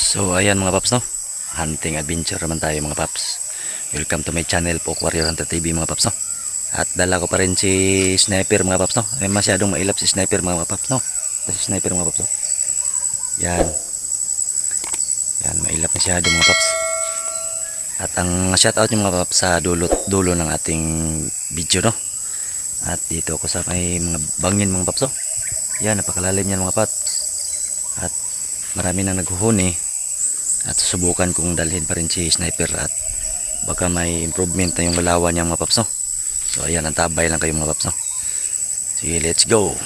So ayan mga paps no, hunting adventure naman tayo mga paps. Welcome to my channel po, Warrior Hunter TV mga paps no. At dala ko pa rin si Sniper mga paps no. Ay masyadong mailap si Sniper mga paps no. Si Sniper mga paps no. Yan. Yan, mailap masyado mga paps. At ang shoutout yung mga paps sa dulo ng ating video no. At dito ako sa may mga bangin mga paps no. Yan, napakalalim yan mga paps. At marami nang naghuhuni. At susubukan kong dalhin pa rin si Sniper at baka may improvement na yung galawan niya mga paps no. So ayan, antabay lang kayo mga paps no. Sige, let's go.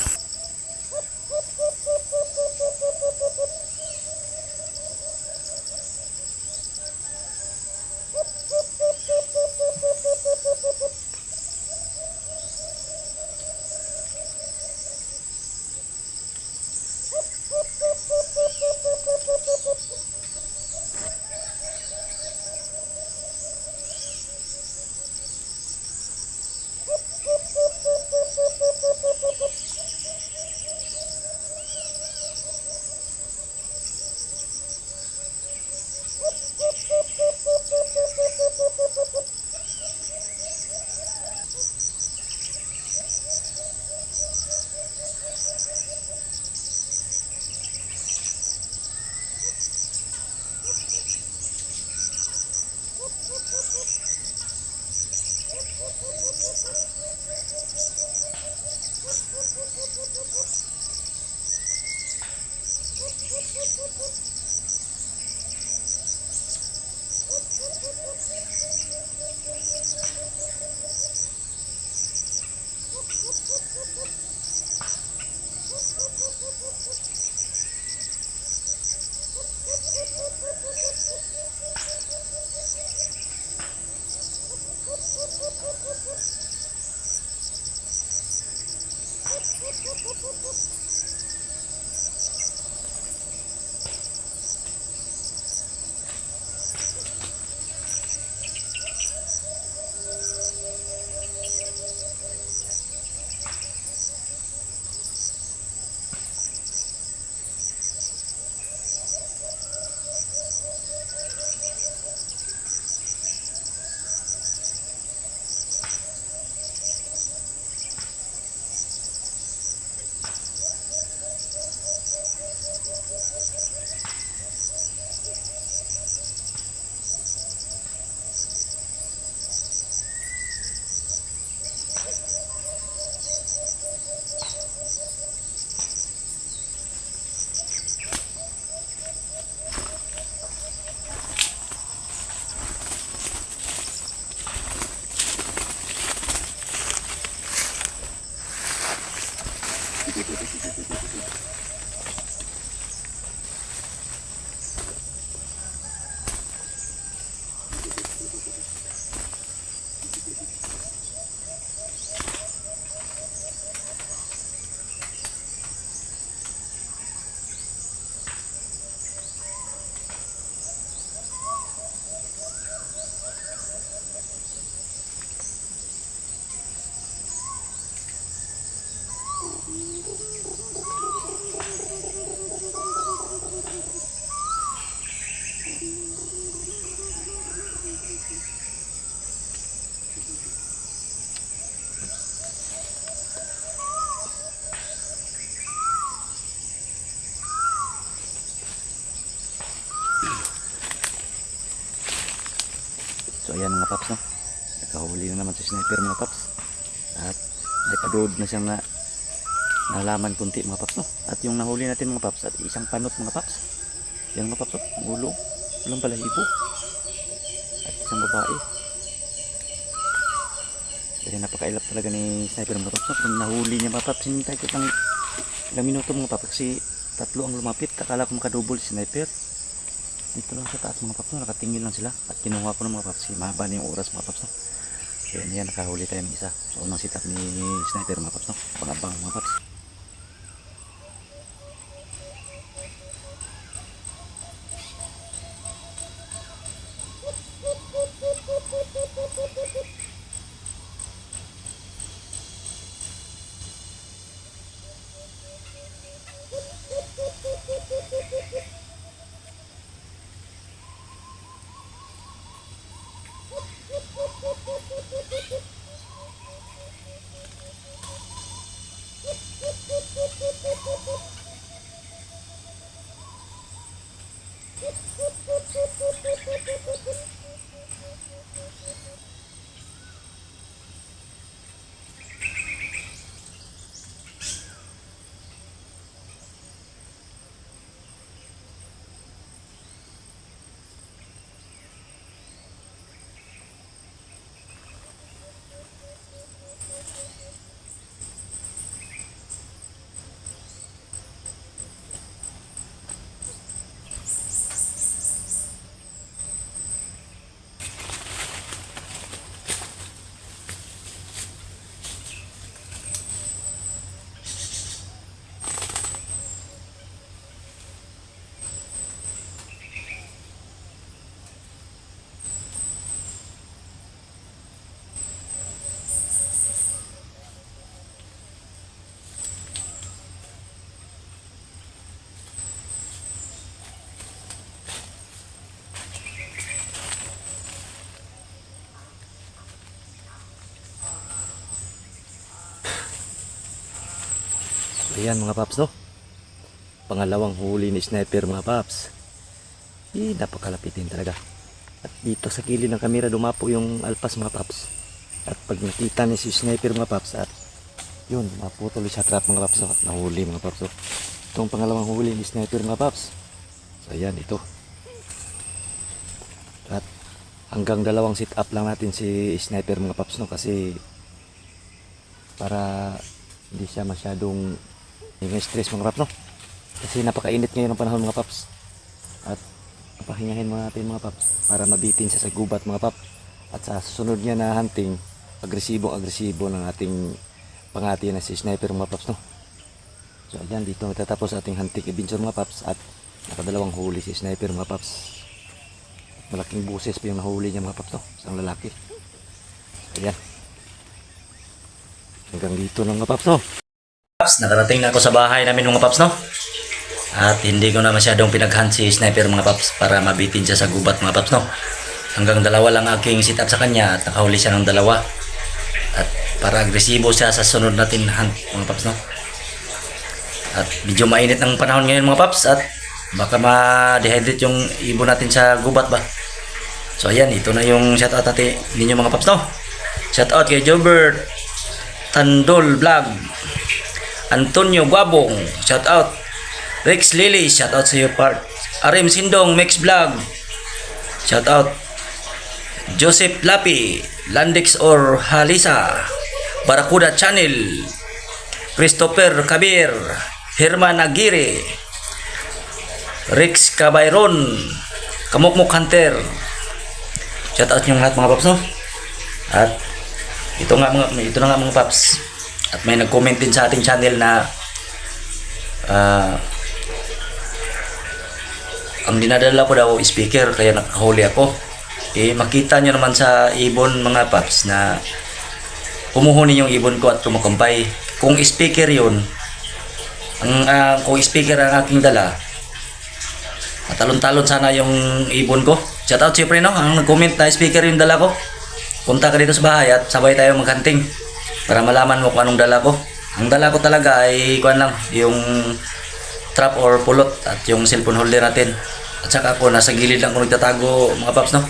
So ayan mga paps no, nakahuli na naman si Sniper mga paps. At may padod na siyang nalaman kunti mga paps no. At yung nahuli natin mga paps at isang panot mga paps. Yan mga paps no, ulo, walang balahibo. At isang babae. Kasi napakailap talaga ni Sniper mga paps no. Kung nahuli niya mga paps, hinintay ko lang ilang minuto mga paps kasi tatlo ang lumapit. Akala ko makadouble si Sniper. Dito lang sa taas mga paps no, nakatingin lang sila. At kinuha ko ng mga paps, mahaba na yung oras mga paps no. Kaya yan, nakahuli tayo ng isa sa unang sitap ni Sniper mga paps no. Pangabang mga paps. Ayan mga paps, no? Pangalawang huli ni sniper mga paps. Napakalapitin talaga. At dito sa gilid ng kamera dumapo yung alpas mga paps. At pag nakita ni si sniper mga paps, at yun, maputol siya trap mga paps, no? At nahuli mga paps, no? Itong pangalawang huli ni sniper mga paps. So ayan, ito. At hanggang dalawang sit up lang natin si sniper mga paps, no? Kasi para hindi siya masyadong stress mga paps, no? Kasi napakainit ngayon ng panahon mga paps. At papahingahin muna natin mga paps para mabitin siya sa gubat mga paps. At sa susunod niya na hunting, agresibo ng ating pangati na si sniper mga paps, no? So ayan, dito natatapos ating hunting adventure mga paps. At nakadalawang huli si sniper mga paps. Malaking buses pa yung nahuli niya mga paps, no? Isang lalaki. Ayan, hanggang dito lang mga paps, no? Nakarating na ako sa bahay namin mga paps, no? At hindi ko na masyadong pinaghunt si sniper mga paps para mabitin siya sa gubat mga paps, no? Hanggang dalawa lang aking sit up sa kanya at nakahuli siya ng dalawa. At para agresibo siya sa sunod natin hunt mga paps, no? At medyo mainit ng panahon ngayon mga paps at baka ma-dehydrate yung ibon natin sa gubat ba. So ayan, ito na yung shoutout natin ninyo mga paps, no? Shoutout kay Jobert Tandol Vlog, Antonio Guabong, shout out. Rex Lily, shout out sa iyo part. Arim Sindong Mix Vlog, shout out. Joseph Lapi, Landex or Halisa, Barakuda Channel, Christopher Kabir, Herman Aguirre, Rex Cabayron, Kamukmuk Hunter. Shout out yung lahat mga paps, no? At ito na nga mga paps. At may nag-comment din sa ating channel na ang dinadala ko daw speaker kaya nakahuli ako. Makita nyo naman sa ibon mga paps na humuhuni yung ibon ko at kumukumpay. Kung speaker yun, kung speaker ang aking dala, matalon-talon sana yung ibon ko. Shout out siyempre, no? Ang nag-comment na speaker yung dala ko. Punta ka dito sa bahay at sabay tayo mag-hunting para malaman mo kung anong dala ko. Ang dala ko talaga ay kuan lang, yung trap or pulot at yung cellphone holder natin. At saka ako nasa gilid lang kung nagtatago mga paps, no?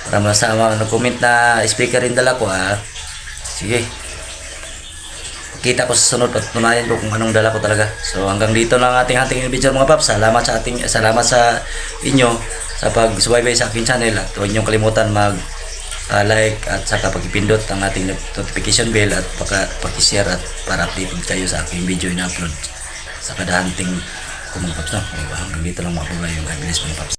Para masama nag-comment na speaker yung dala ko, sige. Kita ko sa sunod at tunayan ko kung anong dala ko talaga. So hanggang dito lang ating hunting video mga paps. Salamat sa inyo sa pag-subaybay sa aking channel at huwag niyong kalimutan like at saka pag-ipindot ang ating notification bell at pag-share at para updated kayo sa aking video na upload sa kada hunting ko mga paps, no? Hanggang dito lang mga kulay yung God bless mga paps.